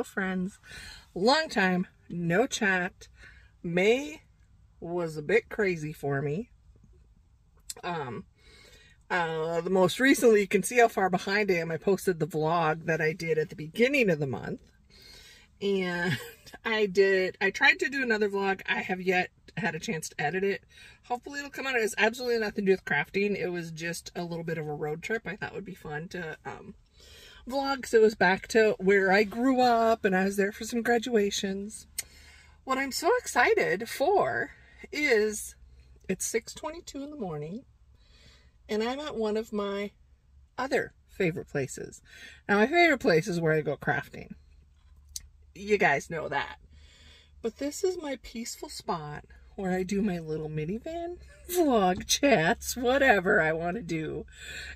friends. Long time, no chat. May was a bit crazy for me. The most recently, you can see how far behind I am. I posted the vlog that I did at the beginning of the month. And I tried to do another vlog. I have yet had a chance to edit it. Hopefully it'll come out. It has absolutely nothing to do with crafting. It was just a little bit of a road trip I thought would be fun to vlog. Because it was back to where I grew up and I was there for some graduations. What I'm so excited for is it's 6:22 in the morning and I'm at one of my other favorite places. Now my favorite place is where I go crafting. You guys know that. But this is my peaceful spot where I do my little minivan vlog chats, whatever I want to do.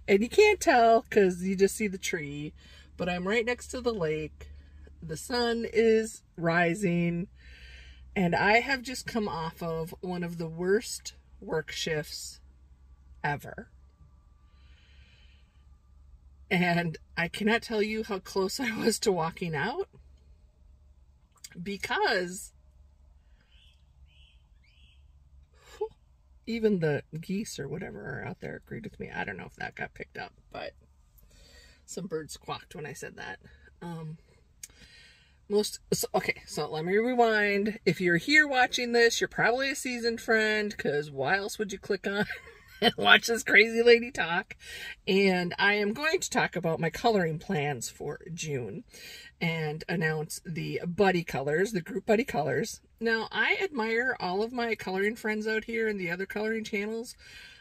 And you can't tell because you just see the tree, but I'm right next to the lake. The sun is rising and I have just come off of one of the worst work shifts ever. And I cannot tell you how close I was to walking out. Because even the geese or whatever are out there agreed with me. I don't know if that got picked up, but some birds squawked when I said that. Okay, so let me rewind. If you're here watching this, you're probably a seasoned friend, because why else would you click on and watch this crazy lady talk? And I am going to talk about my coloring plans for June and announce the buddy colors, the group buddy colors. Now, I admire all of my coloring friends out here and the other coloring channels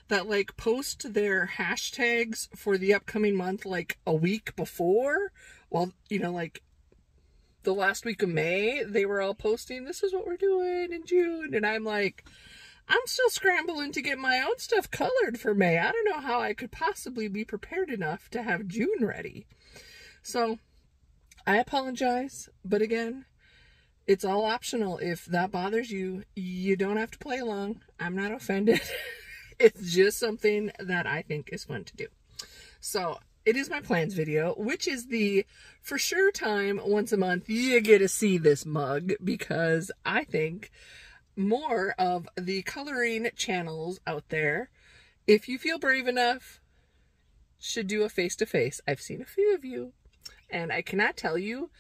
that like post their hashtags for the upcoming month like a week before. Well, you know, like the last week of May, they were all posting, this is what we're doing in June. And I'm like, I'm still scrambling to get my own stuff colored for May. I don't know how I could possibly be prepared enough to have June ready. So I apologize, but again, it's all optional. If that bothers you, you don't have to play along. I'm not offended. It's just something that I think is fun to do. So it is my plans video, which is the for sure time once a month you get to see this mug, because I think more of the coloring channels out there, if you feel brave enough, should do a face-to-face. I've seen a few of you. And I cannot tell you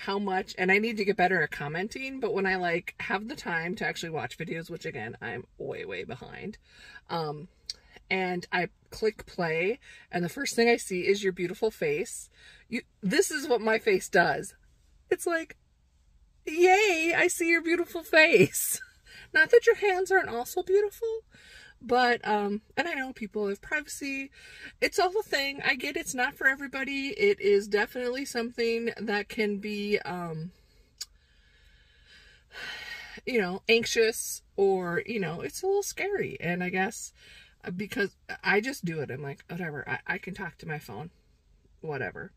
how much, and I need to get better at commenting, but when I like have the time to actually watch videos, which again, I'm way behind, and I click play, and the first thing I see is your beautiful face. This is what my face does. It's like, yay, I see your beautiful face. Not that your hands aren't also beautiful, but, and I know people have privacy. It's all a thing. I get it's not for everybody. It is definitely something that can be, you know, anxious or, you know, it's a little scary. And I guess because I just do it, I'm like, whatever, I can talk to my phone, whatever.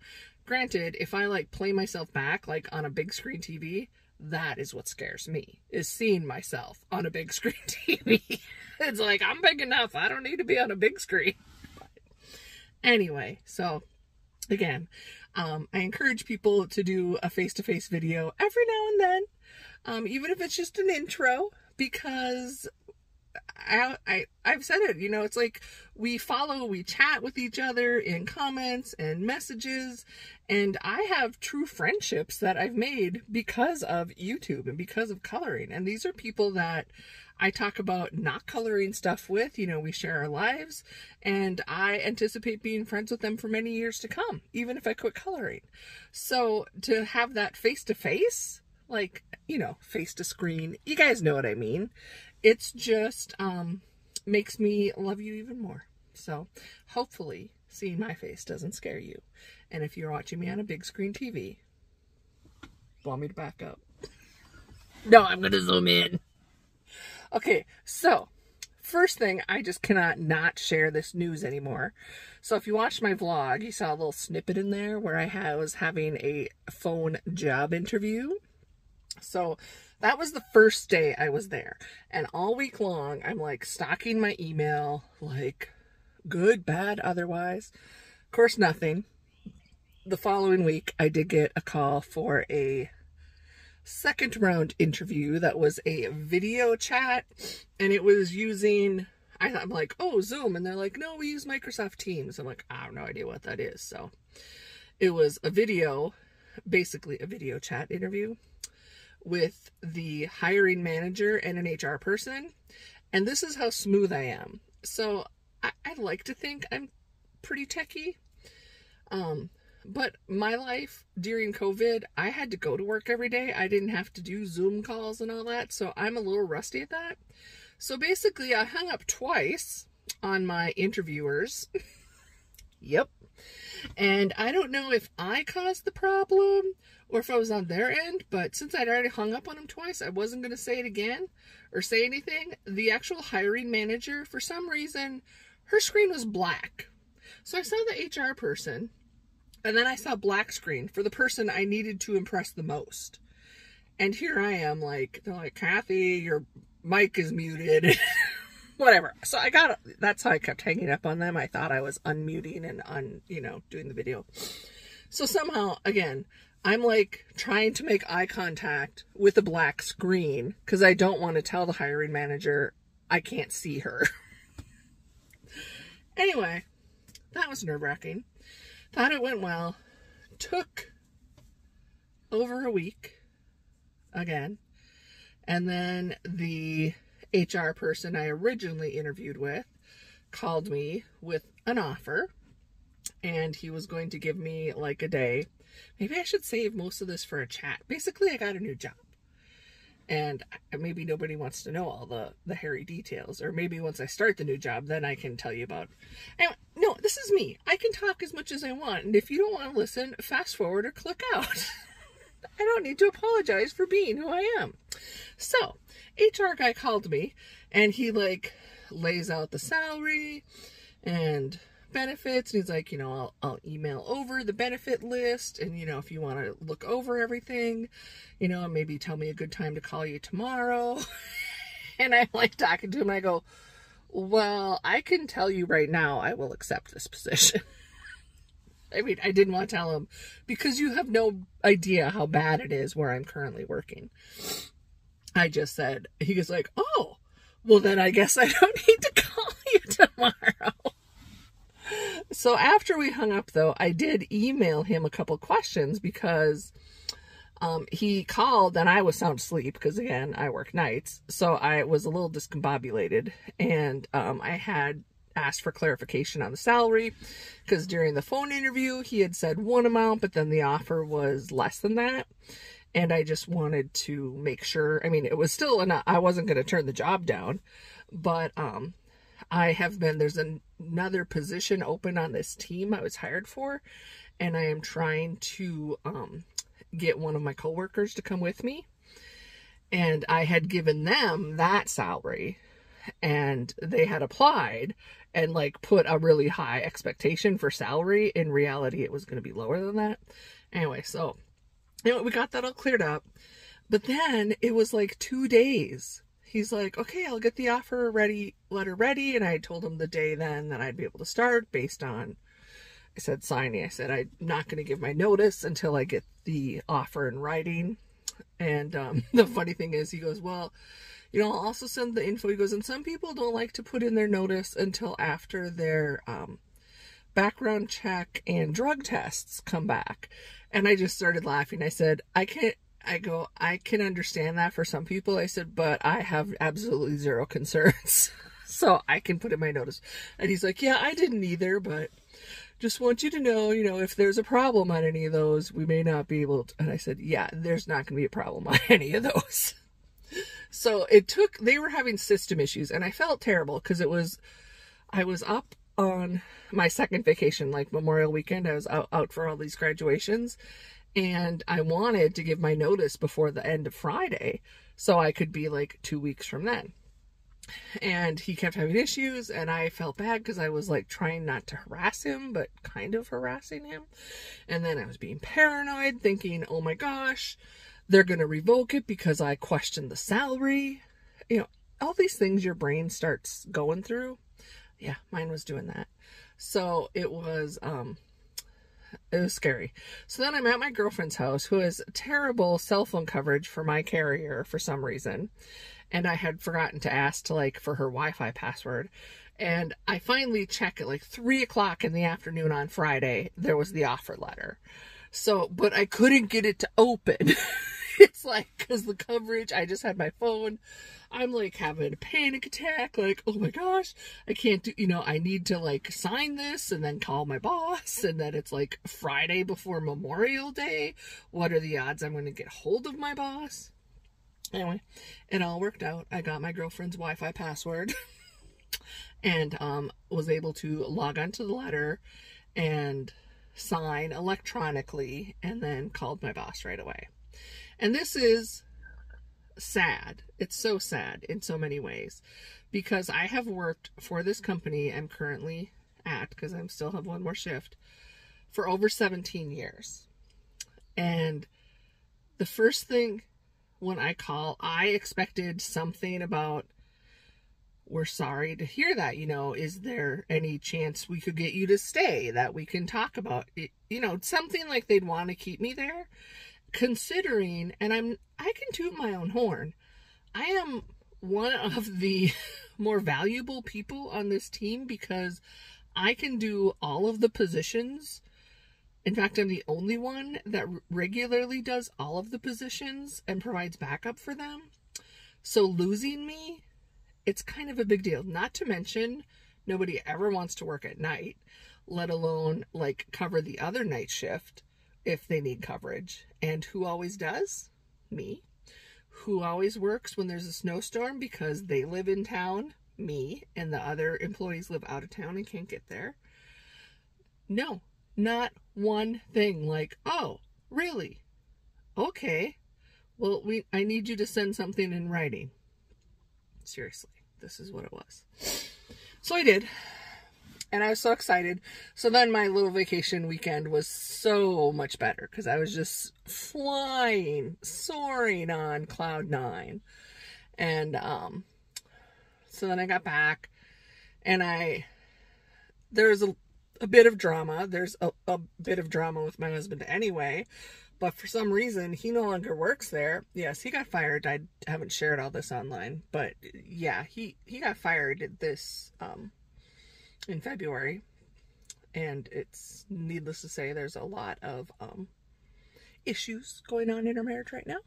Granted, if I like play myself back, like on a big screen TV, that is what scares me, is seeing myself on a big screen TV. It's like, I'm big enough. I don't need to be on a big screen. But anyway, so again, I encourage people to do a face-to-face video every now and then, even if it's just an intro, because I've said it, you know, it's like we chat with each other in comments and messages, and I have true friendships that I've made because of YouTube and because of coloring. And these are people that I talk about not coloring stuff with. You know, we share our lives, and I anticipate being friends with them for many years to come, even if I quit coloring. So to have that face-to-face, like, you know, face-to-screen, you guys know what I mean. It's just makes me love you even more. So hopefully seeing my face doesn't scare you. And if you're watching me on a big screen TV, want me to back up? No, I'm going to zoom in. Okay, so first thing, I just cannot not share this news anymore. So if you watched my vlog, you saw a little snippet in there where I was having a phone job interview. So that was the first day I was there. And all week long, I'm like stalking my email, like good, bad, otherwise. Of course, nothing. the following week, I did get a call for a second round interview that was a video chat, and it was using, I'm like, oh, Zoom, and they're like, no, we use Microsoft Teams. I'm like, I have no idea what that is. So it was a video, basically a video chat interview with the hiring manager and an HR person, and this is how smooth I am. So I like to think I'm pretty techie, but my life during COVID, I had to go to work every day. I didn't have to do Zoom calls and all that, so I'm a little rusty at that. So basically, I hung up twice on my interviewers. Yep. And I don't know if I caused the problem or if I was on their end, but since I'd already hung up on them twice, I wasn't going to say it again or say anything. The actual hiring manager, for some reason, her screen was black. So I saw the HR person, and then I saw black screen for the person I needed to impress the most. And here I am, like, they're like, Kathy, your mic is muted. Whatever. So that's how I kept hanging up on them. I thought I was unmuting and doing the video. So somehow, again, I'm like trying to make eye contact with a black screen because I don't want to tell the hiring manager I can't see her. Anyway, that was nerve-wracking. Thought it went well. Took over a week again. And then the HR person I originally interviewed with called me with an offer, and he was going to give me like a day. Maybe I should save most of this for a chat. Basically, I got a new job, and maybe nobody wants to know all the hairy details, or maybe once I start the new job, then I can tell you about it. Anyway, no, this is me. I can talk as much as I want, and if you don't want to listen, fast forward or click out. I don't need to apologize for being who I am. So, HR guy called me, and he like lays out the salary and benefits, and he's like, I'll email over the benefit list, and if you want to look over everything, maybe tell me a good time to call you tomorrow. And I'm like talking to him, and I go, well, I can tell you right now, I will accept this position. I mean, I didn't want to tell him because you have no idea how bad it is where I'm currently working. I just said, he was like, oh, well then I guess I don't need to call you tomorrow. So after we hung up though, I did email him a couple questions because he called and I was sound asleep because again, I work nights. So I was a little discombobulated, and I had asked for clarification on the salary because during the phone interview he had said one amount, but then the offer was less than that, and I just wanted to make sure. I mean, it was still I wasn't going to turn the job down, but there's another position open on this team I was hired for, and I am trying to get one of my coworkers to come with me, and I had given them that salary, and they had applied and like put a really high expectation for salary. In reality, it was going to be lower than that. Anyway, so we got that all cleared up, but then it was like 2 days. He's like, okay, I'll get the offer letter ready. And I told him the day then that I'd be able to start based on, I said signing. I said, I'm not going to give my notice until I get the offer in writing. And the funny thing is, he goes, well, I'll also send the info. He goes, and some people don't like to put in their notice until after their background check and drug tests come back. And I just started laughing. I said, I can understand that for some people. I said, but I have absolutely zero concerns. So I can put in my notice. And he's like, yeah, I didn't either, but just want you to know, if there's a problem on any of those, we may not be able to. And I said, yeah, there's not going to be a problem on any of those. So they were having system issues, and I felt terrible because I was up on my second vacation, like Memorial weekend. I was out for all these graduations, and I wanted to give my notice before the end of Friday so I could be like 2 weeks from then. And he kept having issues, and I felt bad because I was like trying not to harass him, but kind of harassing him. And then I was being paranoid, thinking, oh my gosh, they're going to revoke it because I questioned the salary. All these things your brain starts going through. Yeah, mine was doing that. So it was it was scary. So then I'm at my girlfriend's house, who has terrible cell phone coverage for my carrier for some reason. And I had forgotten to ask for her Wi-Fi password. And I finally check at like 3 o'clock in the afternoon on Friday, there was the offer letter. So, but I couldn't get it to open. It's like, because the coverage, I just had my phone. I'm like having a panic attack. Like, oh my gosh, I can't do, I need to like sign this and then call my boss. And then it's like Friday before Memorial Day. What are the odds I'm going to get hold of my boss? Anyway, it all worked out. I got my girlfriend's Wi-Fi password and was able to log onto the letter and sign electronically, and then called my boss right away. And this is sad. It's so sad in so many ways, because I have worked for this company I'm currently at, because I still have one more shift, for over 17 years. And the first thing when I call, I expected something about, we're sorry to hear that, is there any chance we could get you to stay, that we can talk about it, something like they'd want to keep me there, considering, and I can toot my own horn, I am one of the more valuable people on this team, because I can do all of the positions. In fact, I'm the only one that regularly does all of the positions and provides backup for them. So losing me, it's kind of a big deal. Not to mention, nobody ever wants to work at night, let alone like cover the other night shift if they need coverage. And who always does? Me. Who always works when there's a snowstorm because they live in town? Me. And the other employees live out of town and can't get there? No, not one thing. Like, oh, really? Okay. Well, I need you to send something in writing. Seriously, this is what it was. So I did. And I was so excited. So then my little vacation weekend was so much better, because I was just flying, soaring on cloud 9. And so then I got back, and there's a bit of drama. There's a bit of drama with my husband anyway. But for some reason, he no longer works there. Yes, he got fired. I haven't shared all this online. But yeah, he got fired this in February. And it's needless to say, there's a lot of issues going on in our marriage right now.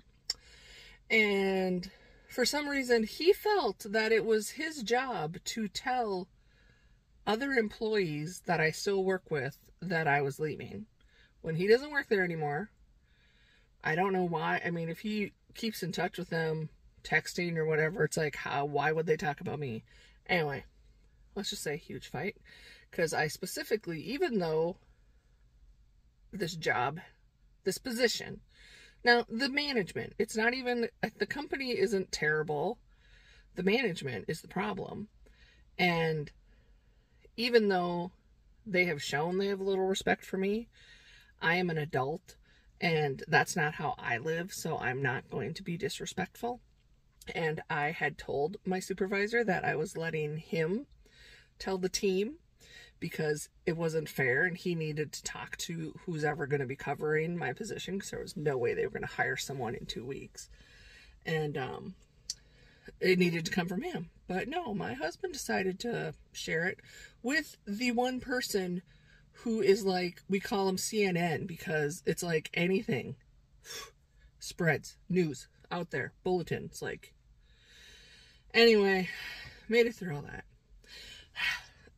And for some reason, he felt that it was his job to tell other employees that I still work with that I was leaving, when he doesn't work there anymore. I don't know why. I mean, if he keeps in touch with them, texting or whatever, it's like, why would they talk about me? Anyway, let's just say huge fight. Because I specifically, even though this job, this position, now the management, it's not even, the company isn't terrible. The management is the problem. And even though they have shown they have a little respect for me, I am an adult. And that's not how I live, so I'm not going to be disrespectful. And I had told my supervisor that I was letting him tell the team, because it wasn't fair, and he needed to talk to who's ever going to be covering my position, because there was no way they were going to hire someone in 2 weeks. And it needed to come from him. But no, my husband decided to share it with the one person who is like, we call him CNN, because it's like anything spreads, news out there, bulletins, like, anyway, made it through all that.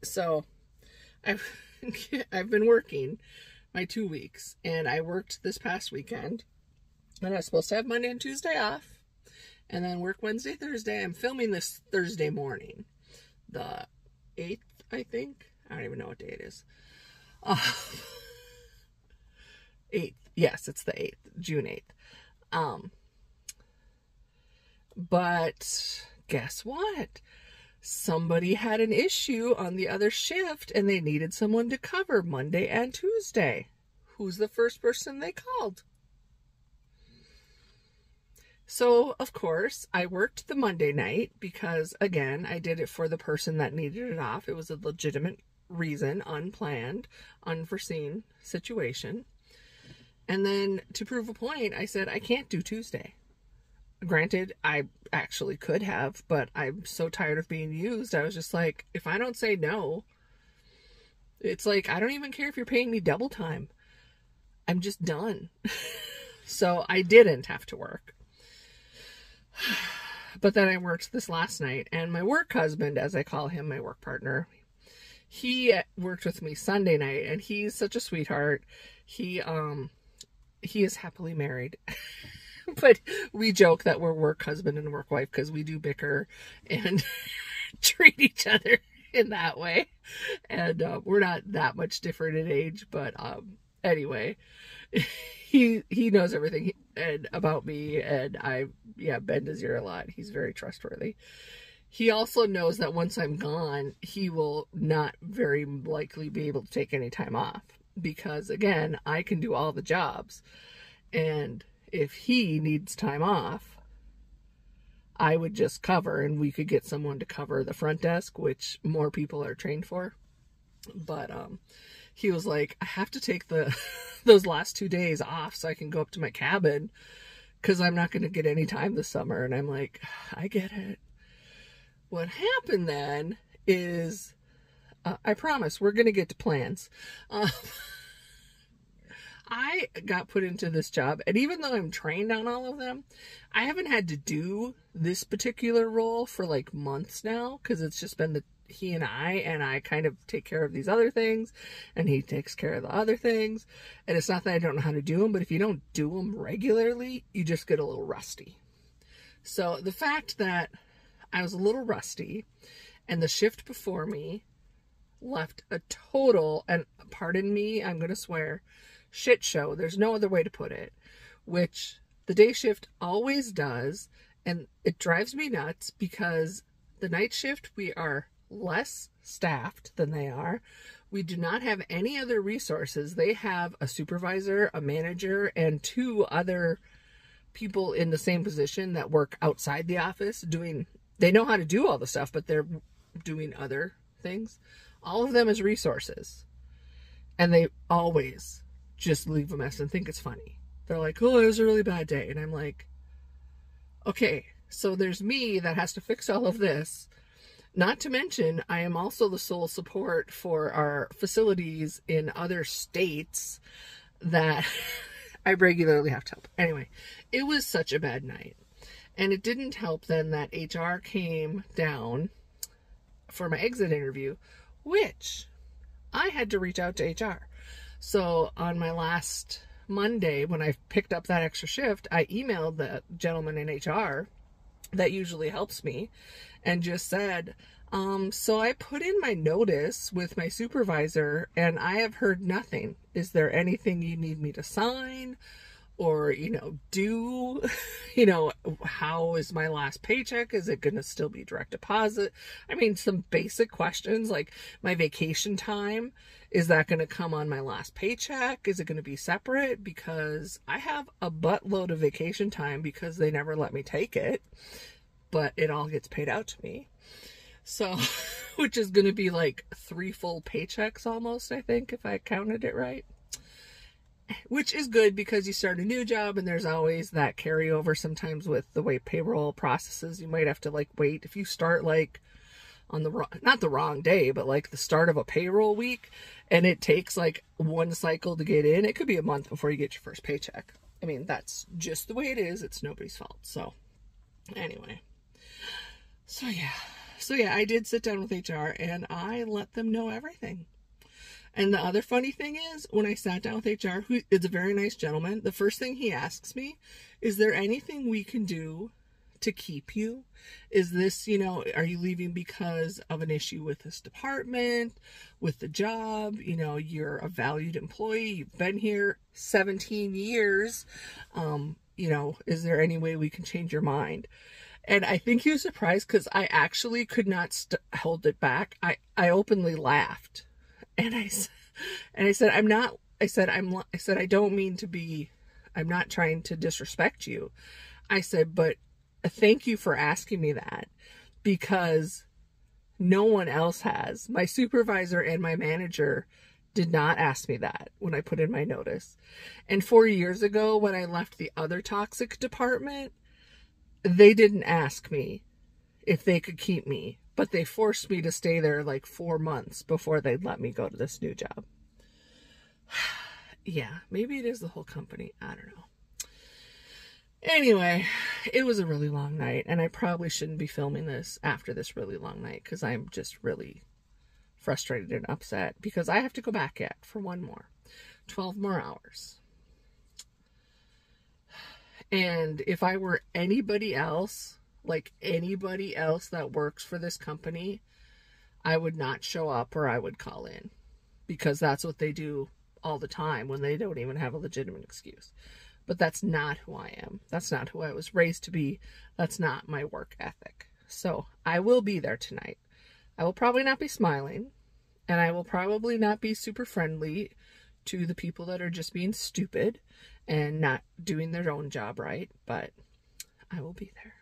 So I've been working my 2 weeks, and I worked this past weekend, and I was supposed to have Monday and Tuesday off, and then work Wednesday, Thursday. I'm filming this Thursday morning, the 8th, I think. I don't even know what day it is. 8th. Yes, it's the 8th, June 8th. But guess what? Somebody had an issue on the other shift, and they needed someone to cover Monday and Tuesday. Who's the first person they called? So, of course, I worked the Monday night because, again, I did it for the person that needed it off. It was a legitimate reason, unplanned, unforeseen situation. And then to prove a point, I said, I can't do Tuesday. Granted, I actually could have, but I'm so tired of being used. I was just like, if I don't say no, it's like, I don't even care if you're paying me double time. I'm just done. So I didn't have to work. But then I worked this last night, and my work husband, as I call him, my work partner, he worked with me Sunday night, and he's such a sweetheart. He is happily married. But we joke that we're work husband and work wife because we do bicker and treat each other in that way. And we're not that much different in age, but anyway, he knows everything about me, and I bend his ear a lot. He's very trustworthy. He also knows that once I'm gone, he will not very likely be able to take any time off because, again, I can do all the jobs. And if he needs time off, I would just cover, and we could get someone to cover the front desk, which more people are trained for. But he was like, I have to take those last 2 days off so I can go up to my cabin because I'm not going to get any time this summer. And I'm like, I get it. What happened then is, I promise we're going to get to plans. I got put into this job, and even though I'm trained on all of them, I haven't had to do this particular role for like months now, because it's just been he and I kind of take care of these other things, and he takes care of the other things. And it's not that I don't know how to do them, but if you don't do them regularly, you just get a little rusty. So the fact that I was a little rusty, and the shift before me left a total, and pardon me, I'm going to swear, shit show. There's no other way to put it, which the day shift always does. And it drives me nuts because the night shift, we are less staffed than they are. We do not have any other resources. They have a supervisor, a manager, and 2 other people in the same position that work outside the office they know how to do all the stuff, but they're doing other things. All of them as resources. And they always just leave a mess and think it's funny. They're like, oh, it was a really bad day. And I'm like, okay, so there's me that has to fix all of this. Not to mention, I am also the sole support for our facilities in other states that I regularly have to help. Anyway, it was such a bad night. And it didn't help then that HR came down for my exit interview, which I had to reach out to HR. So on my last Monday, when I picked up that extra shift, I emailed the gentleman in HR that usually helps me and just said, so I put in my notice with my supervisor and I have heard nothing. Is there anything you need me to sign or, do? How is my last paycheck? Is it going to still be direct deposit? I mean, some basic questions like my vacation time. Is that going to come on my last paycheck? Is it going to be separate? Because I have a buttload of vacation time because they never let me take it, but it all gets paid out to me. So, which is going to be like 3 full paychecks almost, I think, if I counted it right. Which is good because you start a new job and there's always that carryover sometimes with the way payroll processes. You might have to like wait if you start like on not the wrong day, but like the start of a payroll week and it takes like 1 cycle to get in. It could be a month before you get your first paycheck. I mean, that's just the way it is. It's nobody's fault. So anyway, so yeah, I did sit down with HR and I let them know everything. And the other funny thing is, when I sat down with HR, who is a very nice gentleman, the first thing he asks me, is there anything we can do to keep you? Is this, are you leaving because of an issue with this department, with the job? You're a valued employee. You've been here 17 years. Is there any way we can change your mind? And I think he was surprised because I actually could not hold it back. I openly laughed. And I said, I'm not trying to disrespect you. I said, but thank you for asking me that because No one else has. My supervisor and my manager did not ask me that when I put in my notice. And 4 years ago, when I left the other toxic department, they didn't ask me if they could keep me, but they forced me to stay there like 4 months before they'd let me go to this new job. Yeah, maybe it is the whole company. I don't know. Anyway, it was a really long night, and I probably shouldn't be filming this after this really long night because I'm just really frustrated and upset because I have to go back yet for 12 more hours. And if I were anybody else, like anybody else that works for this company, I would not show up or I would call in because that's what they do all the time when they don't even have a legitimate excuse. But that's not who I am. That's not who I was raised to be. That's not my work ethic. So I will be there tonight. I will probably not be smiling, and I will probably not be super friendly to the people that are just being stupid and not doing their own job right, but I will be there.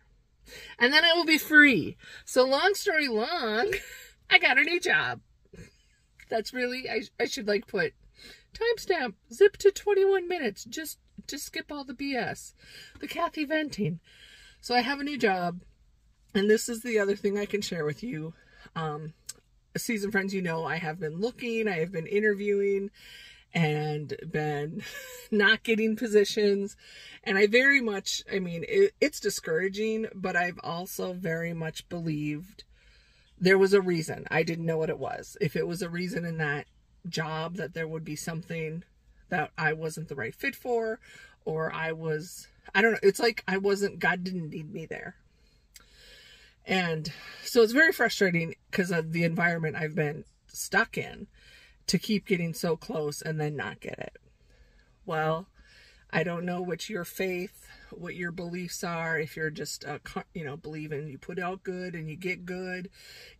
And then I will be free. So long story long, I got a new job. That's really, I should like put timestamp, zip to 21 minutes, just skip all the BS, the Kathy venting. So I have a new job, and this is the other thing I can share with you. Season friends, you know, I have been looking, I have been interviewing, and been not getting positions. And I very much, I mean, it's discouraging, but I've also very much believed there was a reason. I didn't know what it was. If it was a reason in that job that there would be something that I wasn't the right fit for, or I don't know. It's like God didn't need me there. And so it's very frustrating because of the environment I've been stuck in to keep getting so close and then not get it. Well, I don't know what your faith, what your beliefs are. If you're just, believing you put out good and you get good.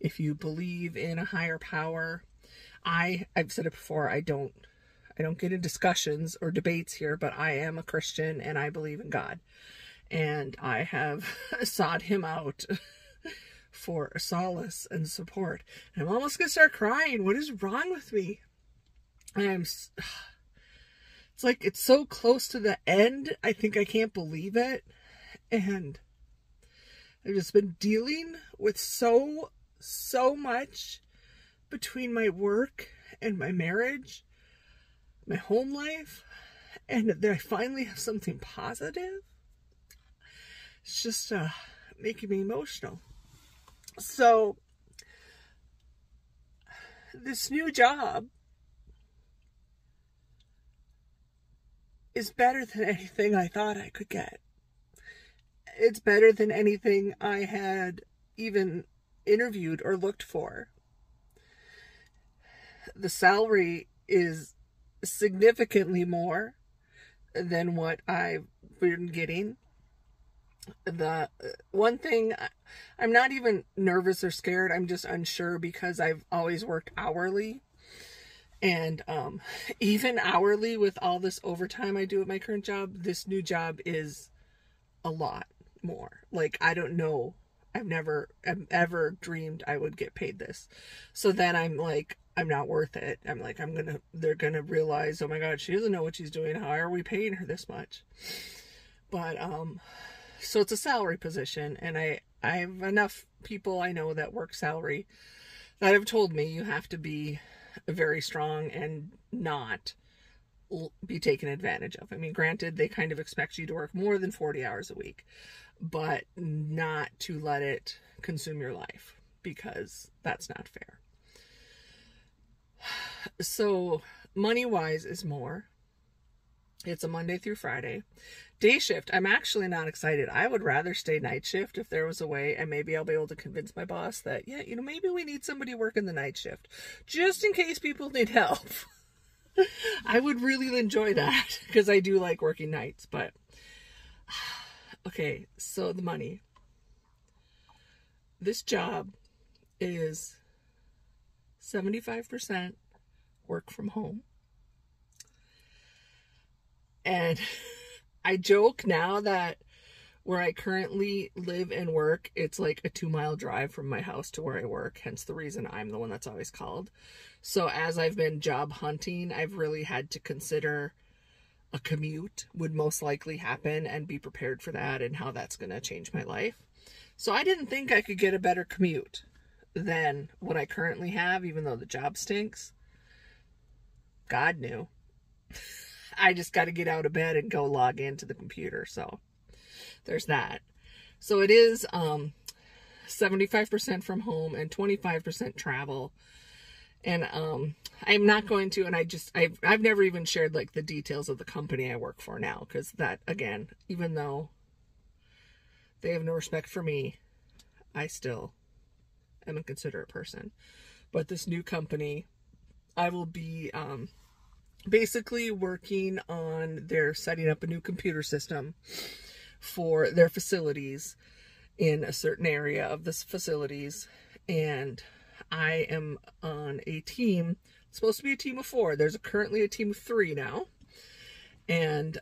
If you believe in a higher power. I've said it before, I don't get in discussions or debates here, but I am a Christian and I believe in God. And I have sought him out for solace and support. And I'm almost going to start crying. What is wrong with me? It's like it's so close to the end. I think I can't believe it. And I've just been dealing with so much between my work and my marriage, my home life, and that I finally have something positive. It's just making me emotional. So this new job is better than anything I thought I could get. It's better than anything I had even interviewed or looked for. The salary is significantly more than what I've been getting. The one thing, I'm not even nervous or scared. I'm just unsure because I've always worked hourly. And even hourly with all this overtime I do at my current job, this new job is a lot more. Like, I don't know. I've ever dreamed I would get paid this. So then I'm like, I'm not worth it. I'm like, they're gonna realize, oh my God, she doesn't know what she's doing. How are we paying her this much? But, so it's a salary position, and I have enough people I know that work salary that have told me you have to be very strong and not be taken advantage of. I mean, granted, they kind of expect you to work more than 40 hours a week, but not to let it consume your life, because that's not fair. So money-wise is more. It's a Monday through Friday. Day shift, I'm actually not excited. I would rather stay night shift if there was a way, and maybe I'll be able to convince my boss that, yeah, maybe we need somebody working the night shift, just in case people need help. I would really enjoy that, because I do like working nights, but... Okay, so the money. This job is 75% work from home. And I joke now that Where I currently live and work, it's like a 2-mile drive from my house to where I work, hence the reason I'm the one that's always called. So as I've been job hunting, I've really had to consider a commute would most likely happen and be prepared for that and how that's going to change my life. So I didn't think I could get a better commute than what I currently have, even though the job stinks. God knew. I just got to get out of bed and go log into the computer. So there's that. So it is 75% from home and 25% travel. And I'm not going to, and I've never even shared like the details of the company I work for now, because that, again, even though they have no respect for me, I still am a considerate person. But this new company, I will be basically working on their setting up a new computer system for their facilities in a certain area of this facilities. And I am on a team. It's supposed to be a team of 4. There's currently a team of 3 now. And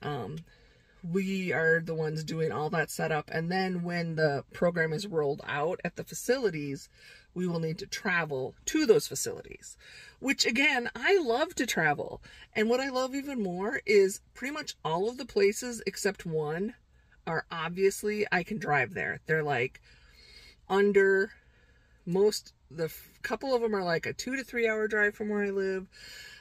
we are the ones doing all that setup. And then when the program is rolled out at the facilities, we will need to travel to those facilities. Which, again, I love to travel. And what I love even more is pretty much all of the places except one are obviously, I can drive there. They're like under the couple of them are like a 2 to 3 hour drive from where I live.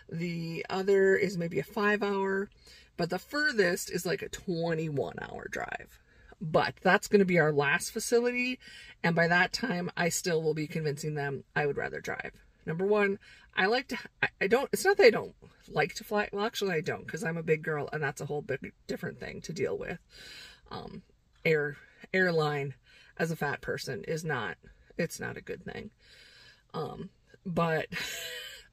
The other is maybe a 5-hour, but the furthest is like a 21-hour drive. But that's going to be our last facility. And by that time, I still will be convincing them I would rather drive. Number one, I like to, it's not that I don't like to fly. Well, actually I don't, because I'm a big girl and that's a whole big different thing to deal with. Airline as a fat person is not, it's not a good thing. But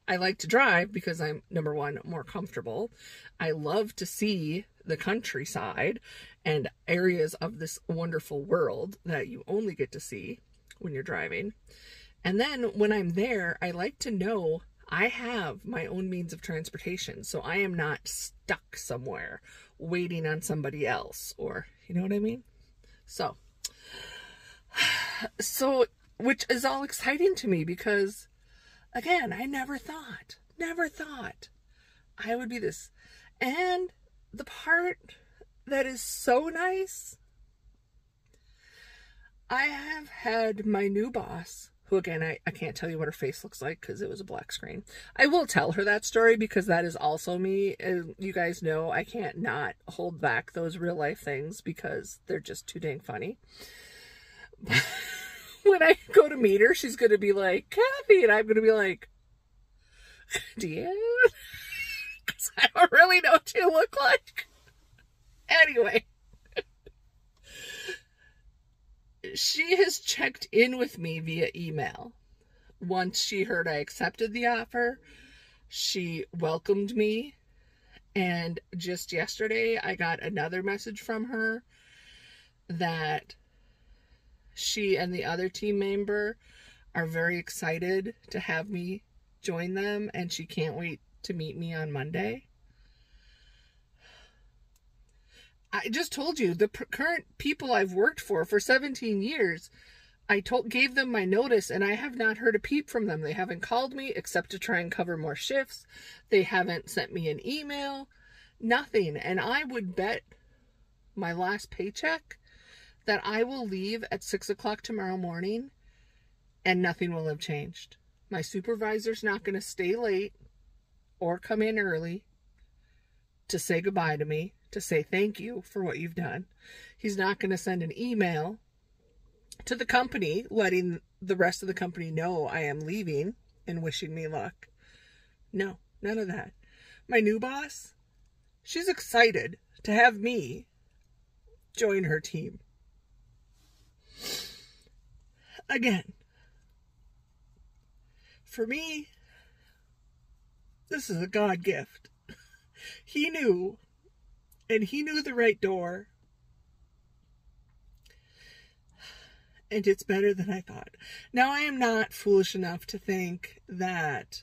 I like to drive because I'm, number one, more comfortable. I love to see the countryside and areas of this wonderful world that you only get to see when you're driving. And then when I'm there, I like to know I have my own means of transportation. So I am not stuck somewhere waiting on somebody else, or, you know what I mean? So, which is all exciting to me because, again, I never thought I would be this. And the part that is so nice, I have had my new boss, who, again, I can't tell you what her face looks like because it was a black screen. I will tell her that story because that is also me. And you guys know I can't not hold back those real life things because they're just too dang funny. When I go to meet her, she's going to be like, Kathy, and I'm going to be like, Deanne? Because I don't really know what you look like. Anyway. She has checked in with me via email. Once she heard I accepted the offer, she welcomed me. And just yesterday, I got another message from her that she and the other team member are very excited to have me join them, and she can't wait to meet me on Monday. I just told you, the current people I've worked for 17 years, I gave them my notice, and I have not heard a peep from them. They haven't called me except to try and cover more shifts. They haven't sent me an email, nothing. And I would bet my last paycheck that I will leave at 6 o'clock tomorrow morning and nothing will have changed. My supervisor's not going to stay late or come in early to say goodbye to me, to say thank you for what you've done. He's not going to send an email to the company letting the rest of the company know I am leaving and wishing me luck. No, none of that. My new boss, she's excited to have me join her team. Again, for me, this is a God gift. He knew, and he knew the right door. And it's better than I thought. Now, I am not foolish enough to think that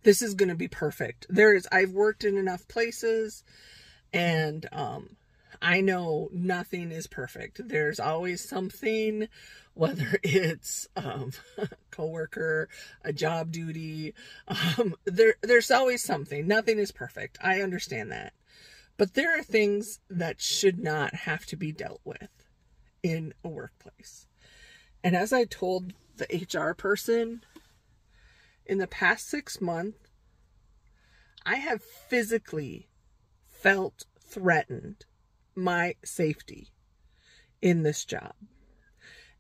this is going to be perfect. I've worked in enough places, and I know nothing is perfect. There's always something, whether it's a coworker, a job duty, there's always something. Nothing is perfect. I understand that. But there are things that should not have to be dealt with in a workplace. And as I told the HR person, in the past 6 months, I have physically felt threatened my safety in this job.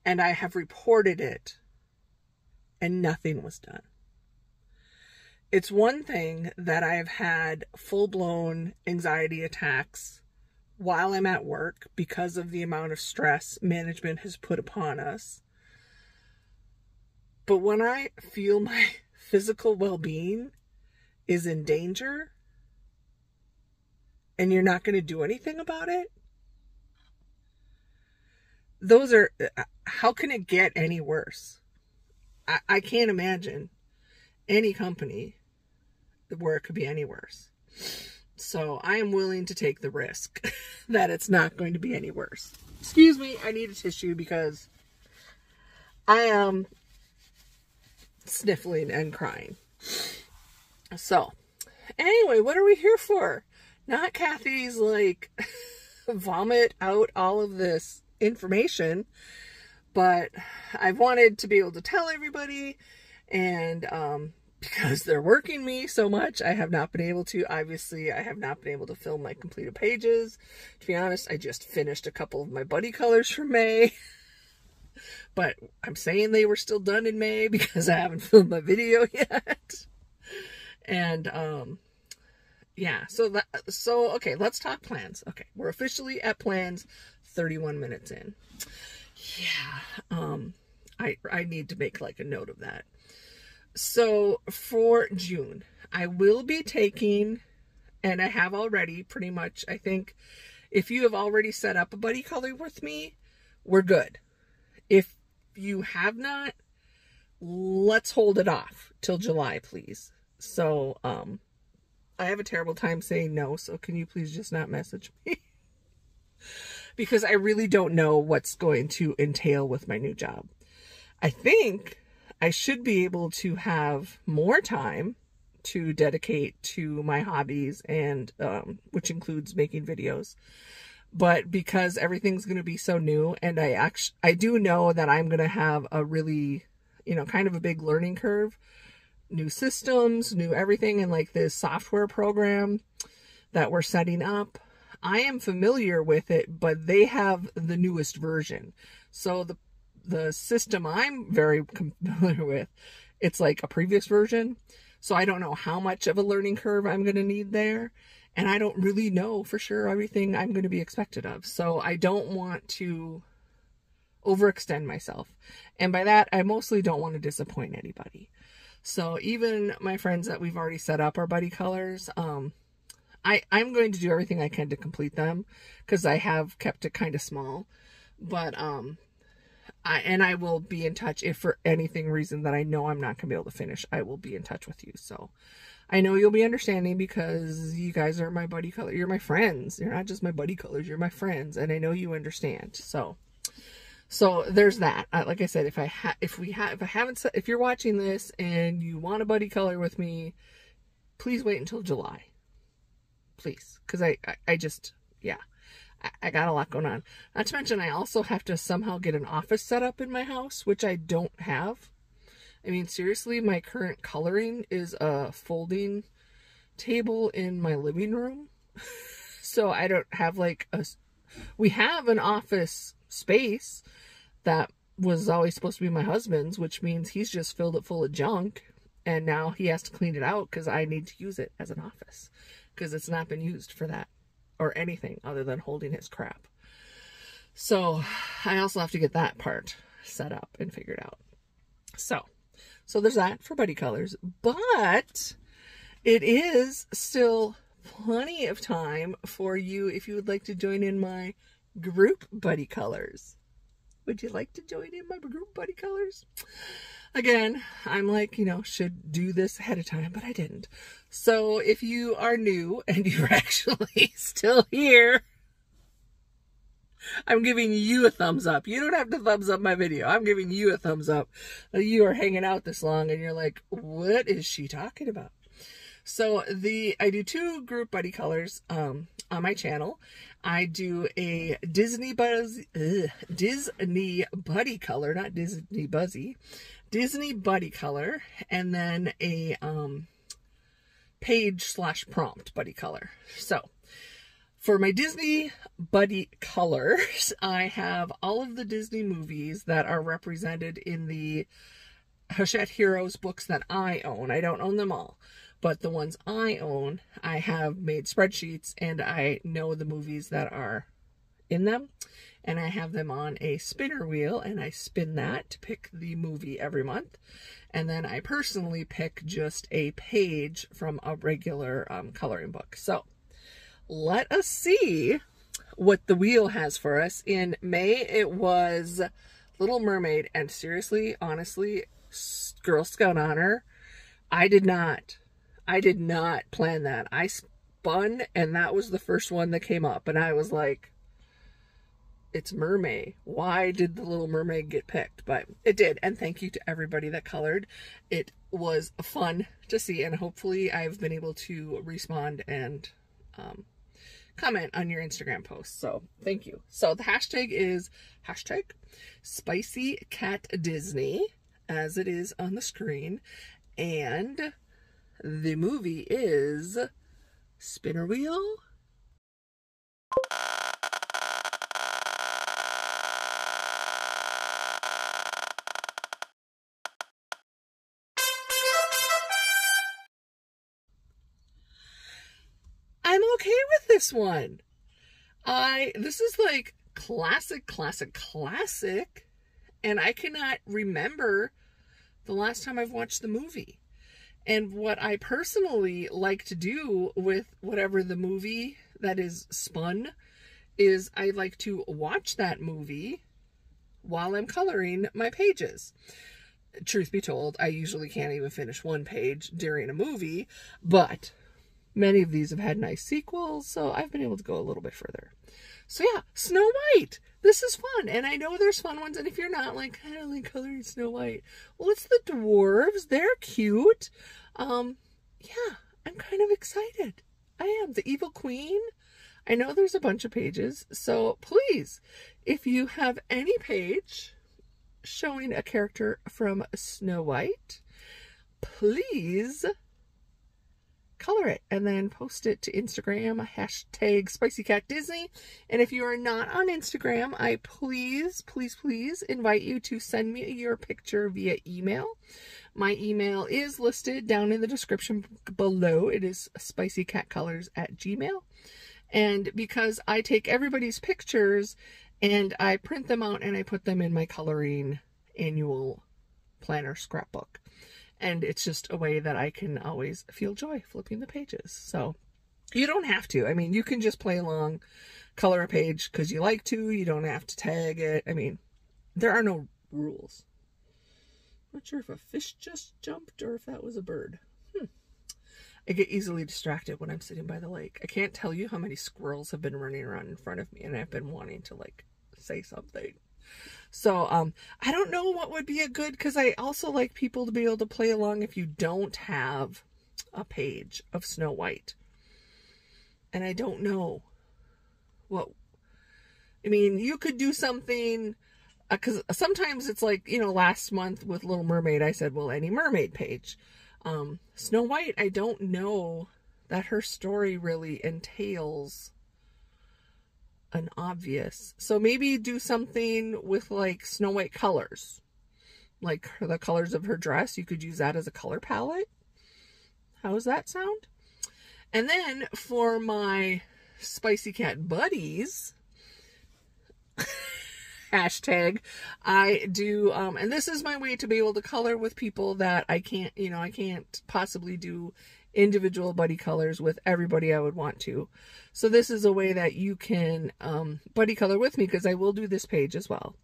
And I have reported it, and nothing was done. It's one thing that I have had full-blown anxiety attacks while I'm at work because of the amount of stress management has put upon us. But when I feel my physical well-being is in danger, and you're not going to do anything about it, how can it get any worse? I can't imagine any company where it could be any worse. So I am willing to take the risk that it's not going to be any worse. Excuse me, I need a tissue because I am sniffling and crying. So, anyway, what are we here for? Not Kathy's, like, vomit out all of this information, but I've wanted to be able to tell everybody, and because they're working me so much, I have not been able to. Obviously, I have not been able to film my completed pages. To be honest, I just finished a couple of my buddy colors for May, but I'm saying they were still done in May because I haven't filmed my video yet. And yeah, so okay, let's talk plans. Okay, we're officially at plans 31 minutes in. Yeah, I need to make like a note of that. So for June, I will be taking, and I have already pretty much, I think if you have already set up a buddy color with me, we're good. If you have not, let's hold it off till July, please. So, I have a terrible time saying no, so can you please just not message me? Because I really don't know what's going to entail with my new job. I think I should be able to have more time to dedicate to my hobbies, and which includes making videos. But because everything's going to be so new, and I do know that I'm going to have a really, kind of a big learning curve. New systems, new everything, and like this software program that we're setting up. I am familiar with it, but they have the newest version. So the system I'm very familiar with, it's like a previous version. So I don't know how much of a learning curve I'm going to need there. And I don't really know for sure everything I'm going to be expected of. So I don't want to overextend myself. And by that, I mostly don't want to disappoint anybody. So even my friends that we've already set up our buddy colors, I'm going to do everything I can to complete them because I have kept it kind of small. But I will be in touch if for anything reason that I know I'm not going to be able to finish. I will be in touch with you. So I know you'll be understanding because you guys are my buddy color. You're my friends. You're not just my buddy colors. You're my friends, and I know you understand. So there's that. Like I said, if you're watching this and you want a buddy color with me, please wait until July, please, because I just, yeah, I got a lot going on. Not to mention, I also have to somehow get an office set up in my house, which I don't have. I mean, seriously, my current coloring is a folding table in my living room. So I don't have like we have an office space that was always supposed to be my husband's, which means he's just filled it full of junk. And now he has to clean it out because I need to use it as an office because it's not been used for that or anything other than holding his crap. So I also have to get that part set up and figured out. So there's that for buddy colors, but it is still plenty of time for you if you would like to join in my group buddy colors. Would you like to join in my group buddy colors? Again, I'm like, should do this ahead of time, but I didn't. So if you are new and you're actually still here, I'm giving you a thumbs up. You don't have to thumbs up my video. I'm giving you a thumbs up. You are hanging out this long and you're like, what is she talking about? So I do 2 group buddy colors on my channel. I do a Disney buddy color, not Disney Buzzy, Disney buddy color, and then a page/prompt buddy color. So for my Disney buddy colors, I have all of the Disney movies that are represented in the Hachette Heroes books that I own. I don't own them all, but the ones I own, I have made spreadsheets and I know the movies that are in them. And I have them on a spinner wheel and I spin that to pick the movie every month. And then I personally pick just a page from a regular coloring book. So let us see what the wheel has for us. In May, it was Little Mermaid. And seriously, honestly, Girl Scout honor, I did not plan that. I spun and that was the first one that came up. And I was like, it's Mermaid. Why did the Little Mermaid get picked? But it did. And thank you to everybody that colored. It was fun to see. And hopefully I've been able to respond and comment on your Instagram posts. So thank you. So the hashtag is hashtag SpiceyCatDisney, as it is on the screen. And the movie is Spinner Wheel. I'm okay with this one. This is like classic, and I cannot remember the last time I've watched the movie. And what I personally like to do with whatever the movie that is spun is I like to watch that movie while I'm coloring my pages. Truth be told, I usually can't even finish one page during a movie, but many of these have had nice sequels, so I've been able to go a little bit further. So yeah, Snow White. This is fun, and I know there's fun ones, and if you're not like, I don't like coloring Snow White, well, it's the dwarves. They're cute. Yeah, I'm kind of excited. I am. The Evil Queen. I know there's a bunch of pages, so please, if you have any page showing a character from Snow White, please color it and then post it to Instagram, hashtag SpiceyCatDisney. And if you are not on Instagram, I please invite you to send me your picture via email. My email is listed down in the description below. It is SpiceyCatColors@gmail.com. And because I take everybody's pictures and I print them out and I put them in my coloring annual planner scrapbook. And it's just a way that I can always feel joy flipping the pages. So you don't have to. I mean, you can just play along, color a page because you like to. You don't have to tag it. I mean, there are no rules. Not sure if a fish just jumped or if that was a bird. I get easily distracted when I'm sitting by the lake. I can't tell you how many squirrels have been running around in front of me and I've been wanting to like say something. So, I don't know what would be a good, because I also like people to be able to play along if you don't have a page of Snow White. And I don't know what, I mean, you could do something, because sometimes it's like, you know, last month with Little Mermaid, I said, well, any mermaid page. Snow White, I don't know that her story really entails an obvious. So maybe do something with like Snow White colors, like the colors of her dress. You could use that as a color palette. How does that sound? And then for my Spicy Cat buddies, hashtag, I do, and this is my way to be able to color with people that I can't, you know, I can't possibly do individual buddy colors with everybody I would want to. So this is a way that you can buddy color with me, because I will do this page as well.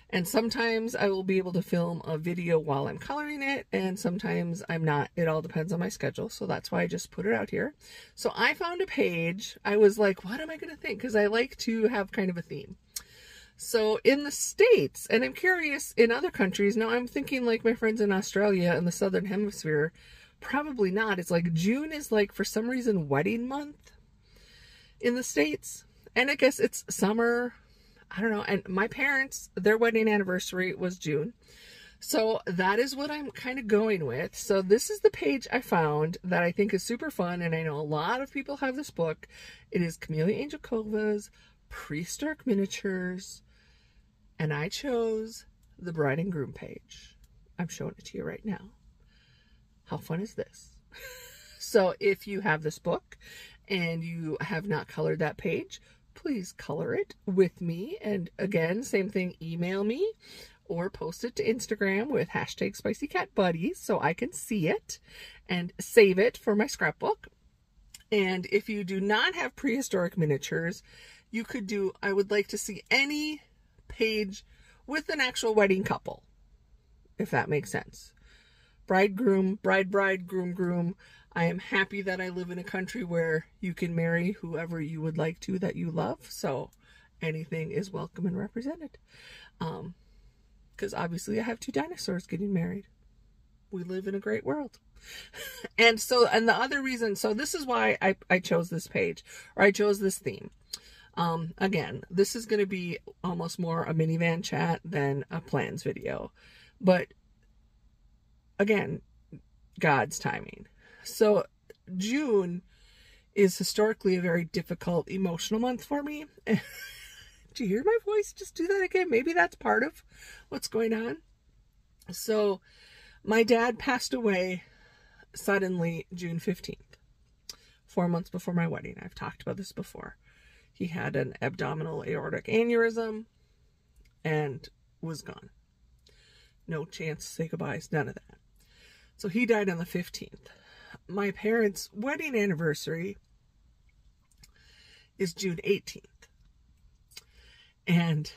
And sometimes I will be able to film a video while I'm coloring it, and sometimes I'm not. It all depends on my schedule, so that's why I just put it out here. So I found a page. I was like, what am I going to think? Because I like to have kind of a theme. So in the States, and I'm curious in other countries, now I'm thinking like my friends in Australia and the Southern Hemisphere, probably not. It's like June is like, for some reason, wedding month in the States. And I guess it's summer. I don't know. And my parents, their wedding anniversary was June. So that is what I'm kind of going with. So this is the page I found that I think is super fun. And I know a lot of people have this book. It is Camellia Angelkova's Prehistoric Miniatures. And I chose the bride and groom page. I'm showing it to you right now. How fun is this? So if you have this book and you have not colored that page, please color it with me. And again, same thing, email me or post it to Instagram with hashtag SpiceyCatBuddies so I can see it and save it for my scrapbook. And if you do not have prehistoric miniatures, you could do, I would like to see any page with an actual wedding couple, if that makes sense. Bride, groom, bride, bride, groom, groom. I am happy that I live in a country where you can marry whoever you would like to that you love. So anything is welcome and represented. Because obviously I have 2 dinosaurs getting married. We live in a great world. And the other reason, so this is why I chose this page, or I chose this theme. Again, this is going to be almost more a minivan chat than a plans video. But again, God's timing. So June is historically a very difficult emotional month for me. Do you hear my voice? Just do that again. Maybe that's part of what's going on. So my dad passed away suddenly June 15th, 4 months before my wedding. I've talked about this before. He had an abdominal aortic aneurysm and was gone. No chance to say goodbyes, none of that. So he died on the 15th. My parents' wedding anniversary is June 18th. And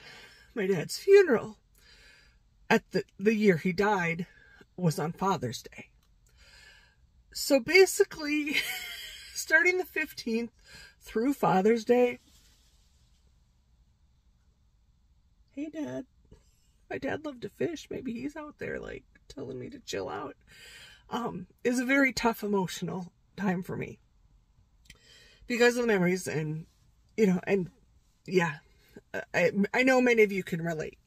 my dad's funeral at the year he died was on Father's Day. So basically, starting the 15th through Father's Day, hey Dad, my dad loved to fish. Maybe he's out there like telling me to chill out. Is a very tough emotional time for me because of the memories and, you know, and yeah, I know many of you can relate.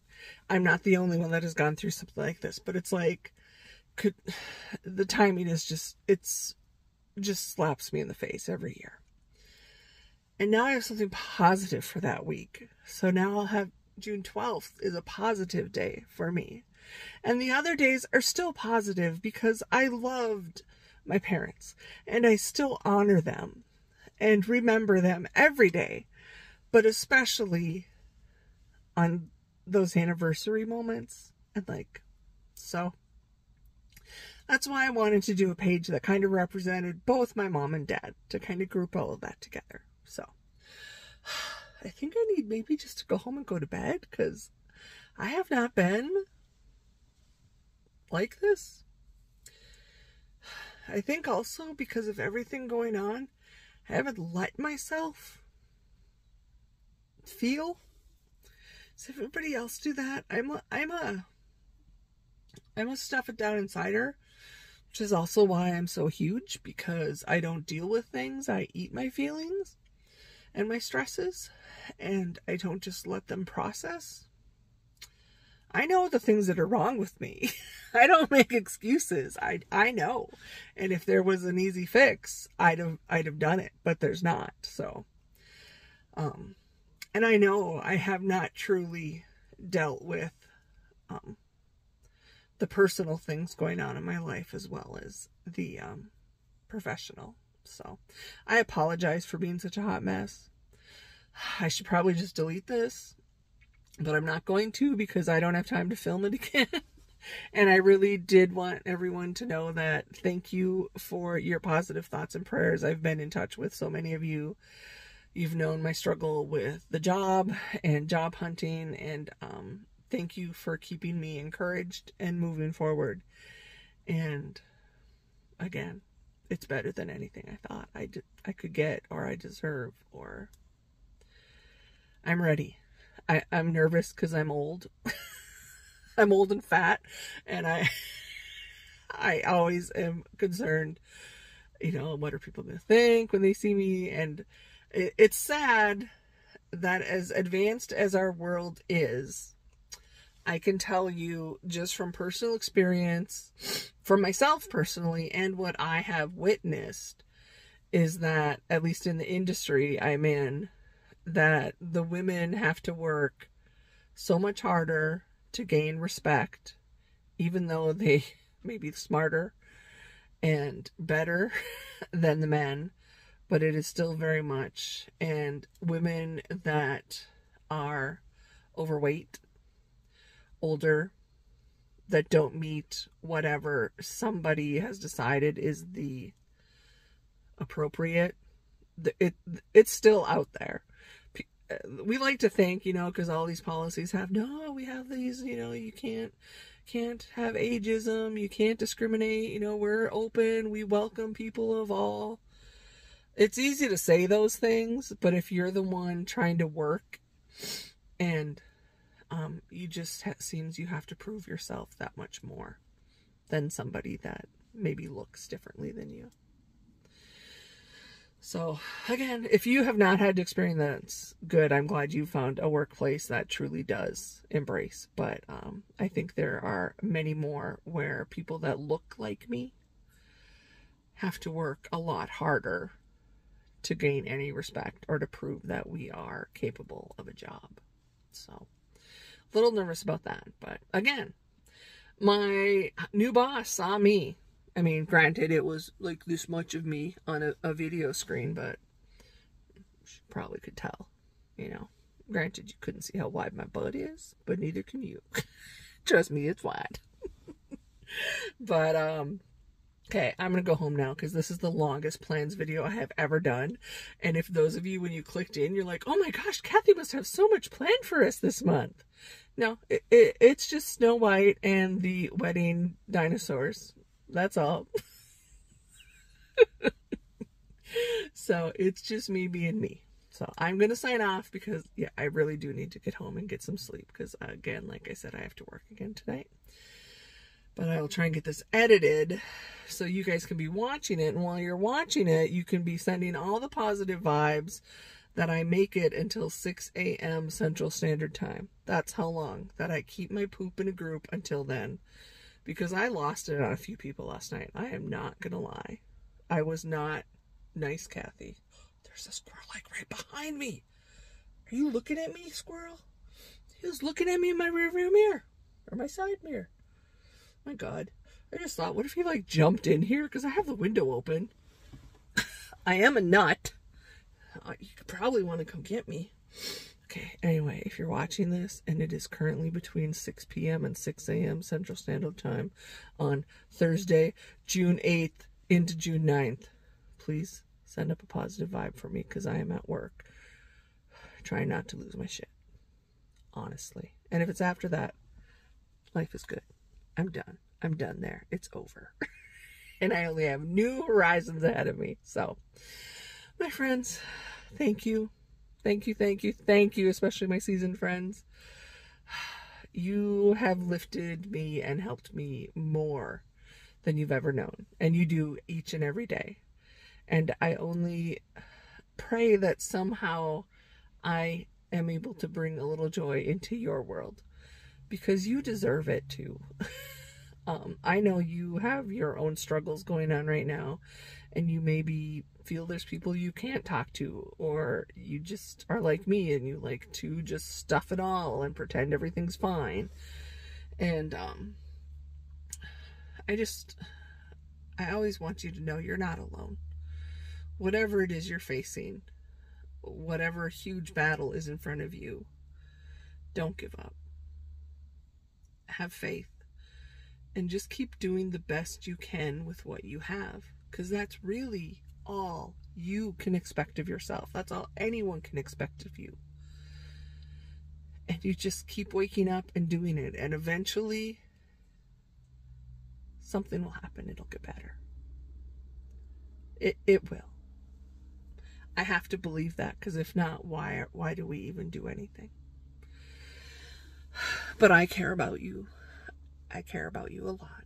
I'm not the only one that has gone through something like this, but it's like, the timing is just slaps me in the face every year. And now I have something positive for that week. So now I'll have June 12th is a positive day for me. And the other days are still positive because I loved my parents and I still honor them and remember them every day, but especially on those anniversary moments. And like, so that's why I wanted to do a page that kind of represented both my mom and dad to kind of group all of that together. So I think I need maybe just to go home and go to bed because I have not been like this. I think also because of everything going on, I haven't let myself feel. Does everybody else do that? I'm a stuff it down insider, which is also why I'm so huge, because I don't deal with things. I eat my feelings and my stresses, and I don't just let them process. I know the things that are wrong with me. I don't make excuses. I know. And if there was an easy fix, I'd have done it, but there's not. So, and I know I have not truly dealt with, the personal things going on in my life as well as the, professional. So I apologize for being such a hot mess. I should probably just delete this, but I'm not going to because I don't have time to film it again. And I really did want everyone to know that thank you for your positive thoughts and prayers. I've been in touch with so many of you. You've known my struggle with the job and job hunting, and thank you for keeping me encouraged and moving forward. And again, it's better than anything I thought I could get or I deserve, or I'm ready. I'm nervous because I'm old. I'm old and fat, and I always am concerned, you know, what are people going to think when they see me? And it's sad that as advanced as our world is, I can tell you just from personal experience, from myself personally, and what I have witnessed, is that, at least in the industry I'm in, that the women have to work so much harder to gain respect, even though they may be smarter and better than the men, but it is still very much. And women that are overweight, older, that don't meet whatever somebody has decided is the appropriate, it's still out there. We like to think, you know, because all these policies have, no, we have these, you know, you can't have ageism, you can't discriminate, you know, we're open, we welcome people of all. It's easy to say those things, but if you're the one trying to work and you just seems you have to prove yourself that much more than somebody that maybe looks differently than you. So again, if you have not had to experience that, it's good. I'm glad you found a workplace that truly does embrace. But I think there are many more where people that look like me have to work a lot harder to gain any respect or to prove that we are capable of a job. So a little nervous about that. But again, my new boss saw me. I mean, granted, it was like this much of me on a video screen, but she probably could tell, you know. Granted, you couldn't see how wide my butt is, but neither can you. Trust me, it's wide. But, okay, I'm going to go home now because this is the longest plans video I have ever done. And if those of you, when you clicked in, you're like, oh my gosh, Kathy must have so much planned for us this month. No, it's just Snow White and the wedding dinosaurs. That's all. So it's just me being me. So I'm going to sign off because, yeah, I really do need to get home and get some sleep because, again, like I said, I have to work again tonight. But I will try and get this edited so you guys can be watching it. And while you're watching it, you can be sending all the positive vibes that I make it until 6 a.m. Central Standard Time. That's how long that I keep my poop in a group until then. Because I lost it on a few people last night. I am not going to lie. I was not nice, Kathy. There's a squirrel like right behind me. Are you looking at me, squirrel? He was looking at me in my rearview mirror. Or my side mirror. My God. I just thought, what if he like jumped in here? Because I have the window open. I am a nut. You could probably want to come get me. Okay, anyway, if you're watching this and it is currently between 6 p.m. and 6 a.m. Central Standard Time on Thursday, June 8th into June 9th, please send up a positive vibe for me because I am at work trying not to lose my shit, honestly. And if it's after that, life is good. I'm done. I'm done there. It's over. And I only have new horizons ahead of me. So, my friends, thank you. Thank you, thank you, thank you, especially my seasoned friends. You have lifted me and helped me more than you've ever known. And you do each and every day. And I only pray that somehow I am able to bring a little joy into your world. Because you deserve it too. I know you have your own struggles going on right now. And you maybe feel there's people you can't talk to, or you just are like me and you like to just stuff it all and pretend everything's fine. And I always want you to know you're not alone. Whatever it is you're facing, whatever huge battle is in front of you, don't give up. Have faith and just keep doing the best you can with what you have. Because that's really all you can expect of yourself. That's all anyone can expect of you. And you just keep waking up and doing it. And eventually, something will happen. It'll get better. It will. I have to believe that. Because if not, why do we even do anything? But I care about you. I care about you a lot.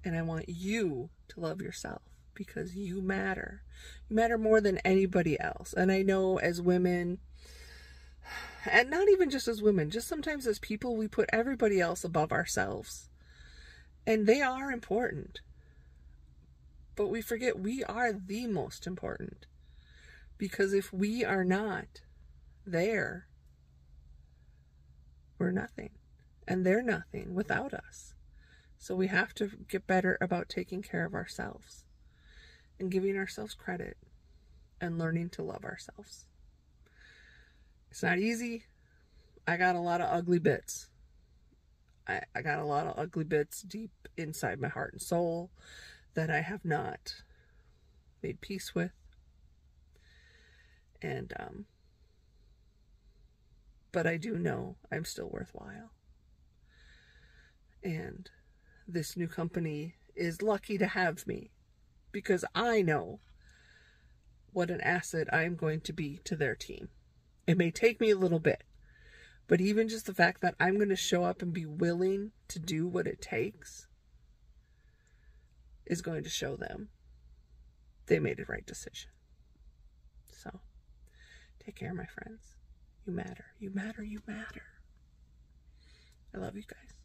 And I want you to love yourself because you matter. You matter more than anybody else. And I know as women, and not even just as women, just sometimes as people, we put everybody else above ourselves. And they are important. But we forget we are the most important. Because if we are not there, we're nothing. And they're nothing without us. So we have to get better about taking care of ourselves and giving ourselves credit and learning to love ourselves. It's not easy. I got a lot of ugly bits. I got a lot of ugly bits deep inside my heart and soul that I have not made peace with. And, but I do know I'm still worthwhile. And this new company is lucky to have me because I know what an asset I am going to be to their team. It may take me a little bit, but even just the fact that I'm going to show up and be willing to do what it takes is going to show them they made a right decision. So, take care, my friends. You matter. You matter. You matter. I love you guys.